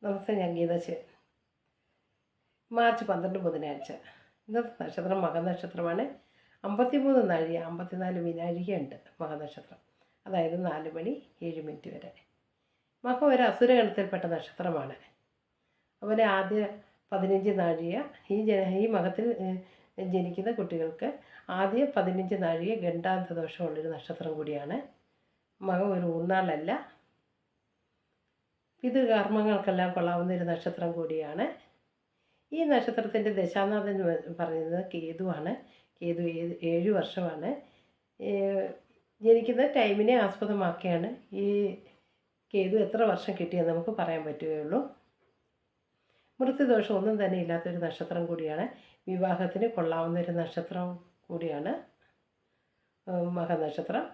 നമസ്തേ, ഞാൻ മാർച്ച് 12 ബുധനാഴ്ച. ഇന്നത്തെ നക്ഷത്രം മകനക്ഷത്രമാണ്. 53 നാഴിക 54 വിനാഴികയുണ്ട് മകനക്ഷത്രം. അതായത് 4 മണി 7 മിനിറ്റ് വരെ. മകം ഒരു അസുരഗണത്തിൽപ്പെട്ട നക്ഷത്രമാണ്. അതുപോലെ ആദ്യ 15 നാഴിക ഈ മകത്തിൽ ജനിക്കുന്ന കുട്ടികൾക്ക് ആദ്യ 15 നാഴിക ഗണ്ടാന്ത ദോഷമുള്ളൊരു നക്ഷത്രം കൂടിയാണ്. മകം ഒരു ഊർനാളല്ല, പിതൃകർമ്മങ്ങൾക്കെല്ലാം കൊള്ളാവുന്ന ഒരു നക്ഷത്രം കൂടിയാണ്. ഈ നക്ഷത്രത്തിൻ്റെ ദശാനാഥൻ പറയുന്നത് കേതുവാണ്. കേതു 7 വർഷമാണ്. ജനിക്കുന്ന ടൈമിനെ ആസ്പദമാക്കിയാണ് ഈ കേതു എത്ര വർഷം കിട്ടിയെന്ന് നമുക്ക് പറയാൻ പറ്റുകയുള്ളൂ. മൃത്യുദോഷം ഒന്നും തന്നെ ഇല്ലാത്തൊരു നക്ഷത്രം കൂടിയാണ്. വിവാഹത്തിന് കൊള്ളാവുന്ന ഒരു നക്ഷത്രം കൂടിയാണ് മകനക്ഷത്രം.